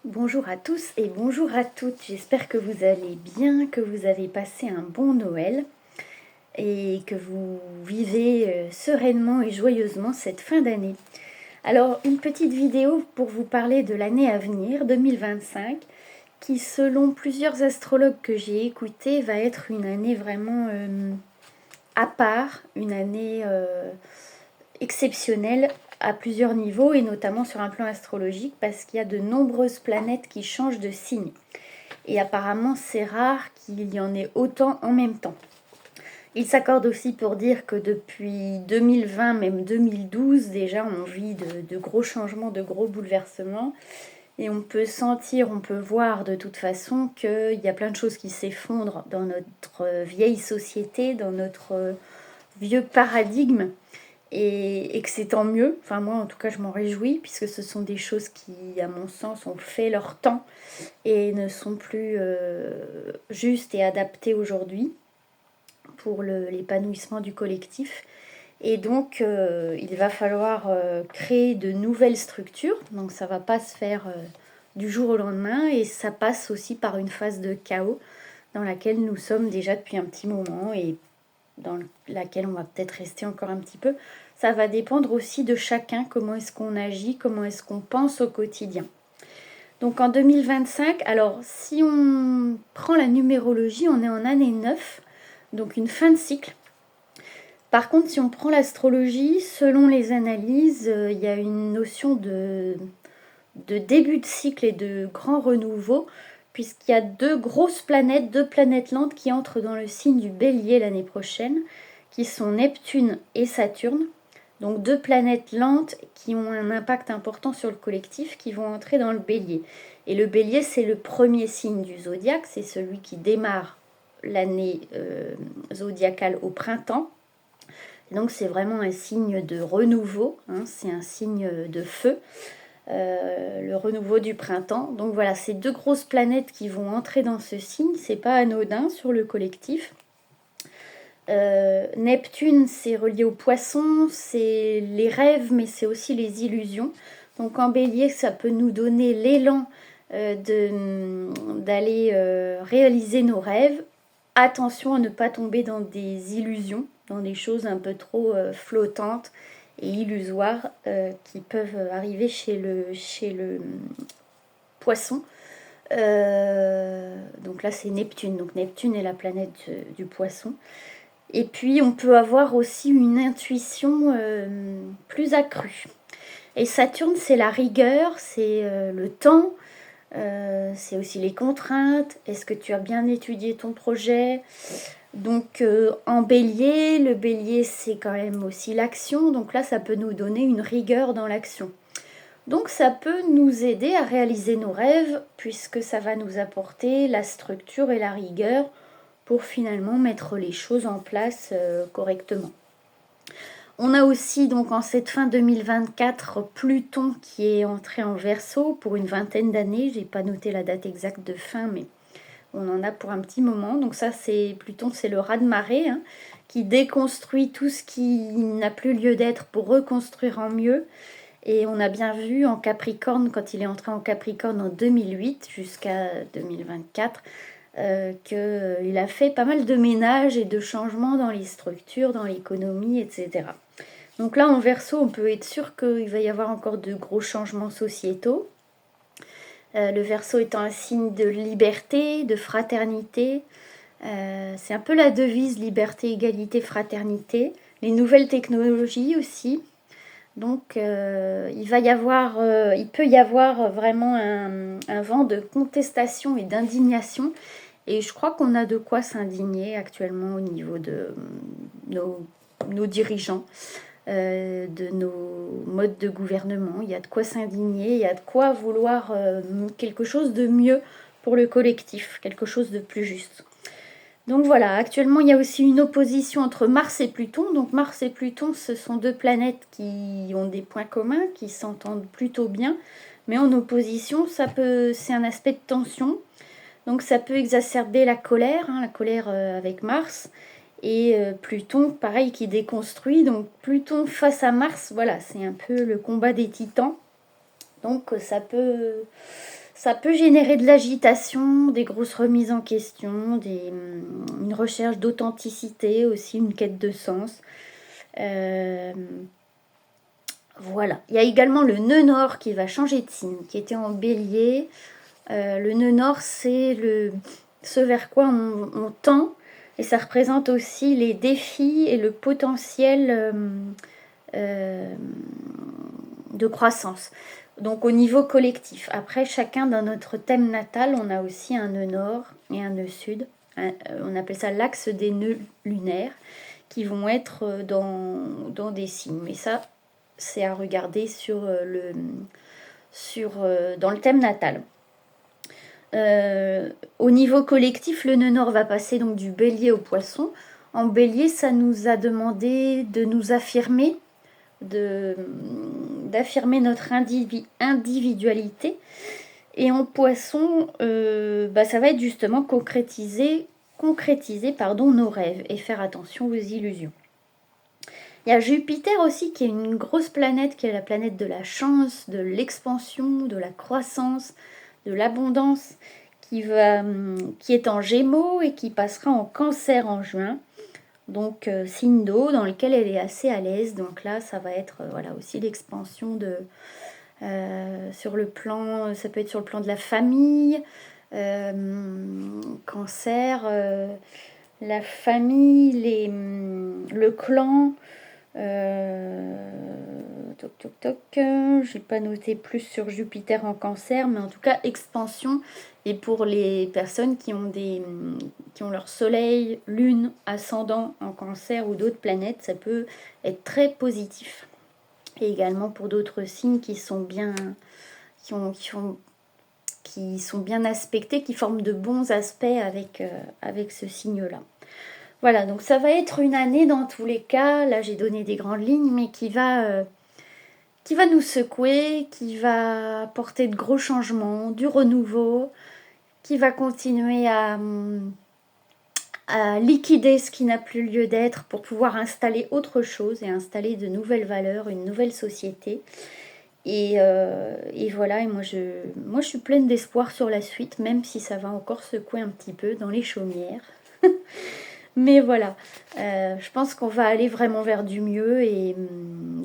Bonjour à tous et bonjour à toutes, j'espère que vous allez bien, que vous avez passé un bon Noël et que vous vivez sereinement et joyeusement cette fin d'année. Alors une petite vidéo pour vous parler de l'année à venir, 2025, qui selon plusieurs astrologues que j'ai écoutés va être une année vraiment à part, une année exceptionnelle à plusieurs niveaux et notamment sur un plan astrologique parce qu'il y a de nombreuses planètes qui changent de signe. Et apparemment, c'est rare qu'il y en ait autant en même temps. Il s'accorde aussi pour dire que depuis 2020, même 2012, déjà, on vit de gros changements, de gros bouleversements. Et on peut sentir, on peut voir de toute façon qu'il y a plein de choses qui s'effondrent dans notre vieille société, dans notre vieux paradigme. Et que c'est tant mieux. Enfin, moi, en tout cas, je m'en réjouis, puisque ce sont des choses qui, à mon sens, ont fait leur temps et ne sont plus justes et adaptées aujourd'hui pour l'épanouissement du collectif. Et donc, il va falloir créer de nouvelles structures. Donc, ça ne va pas se faire du jour au lendemain. Et ça passe aussi par une phase de chaos dans laquelle nous sommes déjà depuis un petit moment et dans laquelle on va peut-être rester encore un petit peu. Ça va dépendre aussi de chacun, comment est-ce qu'on agit, comment est-ce qu'on pense au quotidien. Donc en 2025, alors si on prend la numérologie, on est en année 9, donc une fin de cycle. Par contre, si on prend l'astrologie, selon les analyses, il y a une notion de début de cycle et de grand renouveau, puisqu'il y a deux planètes lentes qui entrent dans le signe du Bélier l'année prochaine, qui sont Neptune et Saturne. Donc deux planètes lentes qui ont un impact important sur le collectif, qui vont entrer dans le Bélier. Et le Bélier, c'est le premier signe du zodiaque, c'est celui qui démarre l'année zodiacale au printemps. Et donc c'est vraiment un signe de renouveau, hein, c'est un signe de feu. Le renouveau du printemps. Donc voilà, ces deux grosses planètes qui vont entrer dans ce signe, c'est pas anodin sur le collectif. Neptune, c'est relié aux poissons, c'est les rêves, mais c'est aussi les illusions. Donc en bélier, ça peut nous donner l'élan d'aller réaliser nos rêves. Attention à ne pas tomber dans des illusions, dans des choses un peu trop flottantes et illusoires qui peuvent arriver chez le poisson. Donc là, c'est Neptune. Donc Neptune est la planète du poisson. Et puis, on peut avoir aussi une intuition plus accrue. Et Saturne, c'est la rigueur, c'est le temps, c'est aussi les contraintes. Est-ce que tu as bien étudié ton projet? Donc en bélier, le bélier c'est quand même aussi l'action, donc là ça peut nous donner une rigueur dans l'action. Donc ça peut nous aider à réaliser nos rêves puisque ça va nous apporter la structure et la rigueur pour finalement mettre les choses en place correctement. On a aussi donc en cette fin 2024 Pluton qui est entré en Verseau pour une vingtaine d'années, j'ai pas noté la date exacte de fin mais on en a pour un petit moment. Donc ça, c'est Pluton, c'est le raz-de-marée hein, qui déconstruit tout ce qui n'a plus lieu d'être pour reconstruire en mieux. Et on a bien vu en Capricorne, quand il est entré en Capricorne en 2008 jusqu'à 2024, qu'il a fait pas mal de ménage et de changements dans les structures, dans l'économie, etc. Donc là, en Verseau, on peut être sûr qu'il va y avoir encore de gros changements sociétaux. Le Verseau étant un signe de liberté, de fraternité. C'est un peu la devise liberté, égalité, fraternité. Les nouvelles technologies aussi. Donc il peut y avoir vraiment un vent de contestation et d'indignation. Et je crois qu'on a de quoi s'indigner actuellement au niveau de nos dirigeants. De nos modes de gouvernement. Il y a de quoi s'indigner, il y a de quoi vouloir quelque chose de mieux pour le collectif, quelque chose de plus juste. Donc voilà, actuellement il y a aussi une opposition entre Mars et Pluton. Donc Mars et Pluton, ce sont deux planètes qui ont des points communs, qui s'entendent plutôt bien, mais en opposition, c'est un aspect de tension. Donc ça peut exacerber la colère avec Mars. Et Pluton, pareil, qui déconstruit. Donc Pluton face à Mars, voilà, c'est un peu le combat des titans. Donc ça peut Ça peut générer de l'agitation, des grosses remises en question, une recherche d'authenticité aussi, une quête de sens. Voilà. Il y a également le nœud nord qui va changer de signe, qui était en bélier. Le nœud nord, c'est ce vers quoi on tend, et ça représente aussi les défis et le potentiel de croissance. Donc au niveau collectif. Après, chacun dans notre thème natal, on a aussi un nœud nord et un nœud sud. On appelle ça l'axe des nœuds lunaires qui vont être dans des signes. Mais ça, c'est à regarder dans le thème natal. Au niveau collectif, le nœud nord va passer donc du bélier au poisson. En bélier, ça nous a demandé de nous affirmer, d'affirmer notre individualité. Et en poisson, ça va être justement concrétiser nos rêves et faire attention aux illusions. Il y a Jupiter aussi qui est une grosse planète, qui est la planète de la chance, de l'expansion, de la croissance, de l'abondance, qui est en Gémeaux et qui passera en Cancer en juin. Donc signe d'eau dans lequel elle est assez à l'aise. Donc là, ça va être aussi l'expansion sur le plan, ça peut être sur le plan de la famille, Cancer, la famille, le clan. J'ai pas noté plus sur Jupiter en Cancer, mais en tout cas expansion. Et pour les personnes qui ont leur soleil, lune, ascendant en Cancer ou d'autres planètes, ça peut être très positif. Et également pour d'autres signes qui sont bien aspectés, qui forment de bons aspects avec ce signe-là. Voilà, donc ça va être une année dans tous les cas, là j'ai donné des grandes lignes, mais qui va nous secouer, qui va apporter de gros changements, du renouveau, qui va continuer à liquider ce qui n'a plus lieu d'être pour pouvoir installer autre chose et installer de nouvelles valeurs, une nouvelle société. Et voilà, et moi je suis pleine d'espoir sur la suite, même si ça va encore secouer un petit peu dans les chaumières. Mais voilà, je pense qu'on va aller vraiment vers du mieux et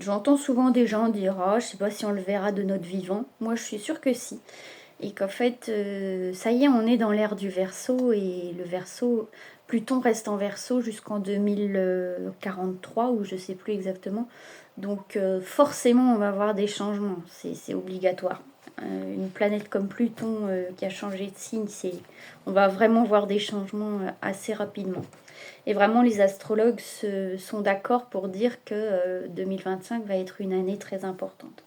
j'entends souvent des gens dire « Ah, je sais pas si on le verra de notre vivant ». Moi, je suis sûre que si. Et qu'en fait, ça y est, on est dans l'ère du Verseau et le Verseau, Pluton reste en Verseau jusqu'en 2043 ou je sais plus exactement. Donc forcément, on va avoir des changements, c'est obligatoire. Une planète comme Pluton qui a changé de signe, on va vraiment voir des changements assez rapidement. Et vraiment, les astrologues sont d'accord pour dire que 2025 va être une année très importante.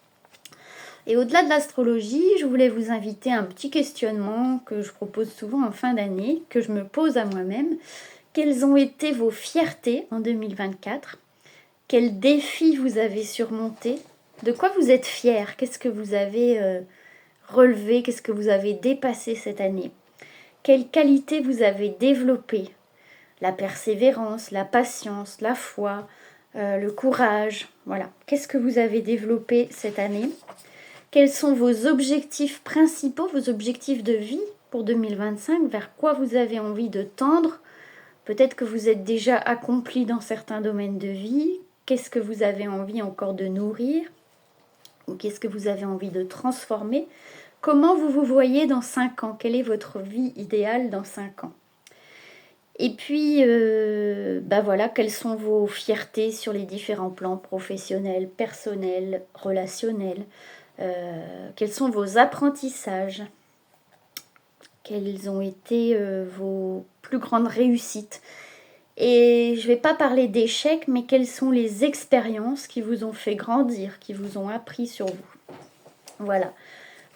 Et au-delà de l'astrologie, je voulais vous inviter à un petit questionnement que je propose souvent en fin d'année, que je me pose à moi-même. Quelles ont été vos fiertés en 2024 ? Quels défis vous avez surmontés ? De quoi vous êtes fiers ? Qu'est-ce que vous avez relevé ? Qu'est-ce que vous avez dépassé cette année ? Quelles qualités vous avez développées ? La persévérance, la patience, la foi, le courage. Voilà. Qu'est-ce que vous avez développé cette année ? Quels sont vos objectifs principaux, vos objectifs de vie pour 2025 ? Vers quoi vous avez envie de tendre ? Peut-être que vous êtes déjà accompli dans certains domaines de vie. Qu'est-ce que vous avez envie encore de nourrir ? Ou qu'est-ce que vous avez envie de transformer ? Comment vous vous voyez dans 5 ans ? Quelle est votre vie idéale dans 5 ans ? Et puis, voilà, quelles sont vos fiertés sur les différents plans professionnels, personnels, relationnels ? Quels sont vos apprentissages ? Quelles ont été vos plus grandes réussites ? Et je ne vais pas parler d'échecs, mais quelles sont les expériences qui vous ont fait grandir, qui vous ont appris sur vous ? Voilà.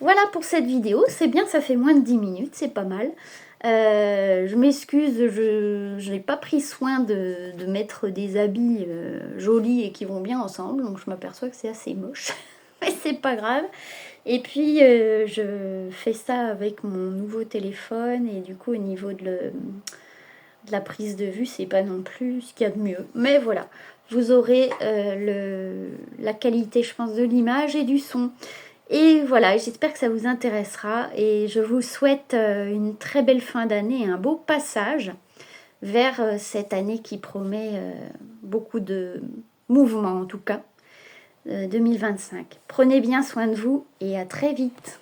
Voilà pour cette vidéo. C'est bien, ça fait moins de 10 minutes, c'est pas mal. Je m'excuse, je n'ai pas pris soin de mettre des habits jolis et qui vont bien ensemble, donc je m'aperçois que c'est assez moche. Mais c'est pas grave. Et puis je fais ça avec mon nouveau téléphone et du coup au niveau de la prise de vue, c'est pas non plus ce qu'il y a de mieux. Mais voilà, vous aurez la qualité, je pense, de l'image et du son. Et voilà, j'espère que ça vous intéressera et je vous souhaite une très belle fin d'année et un beau passage vers cette année qui promet beaucoup de mouvements en tout cas, 2025. Prenez bien soin de vous et à très vite.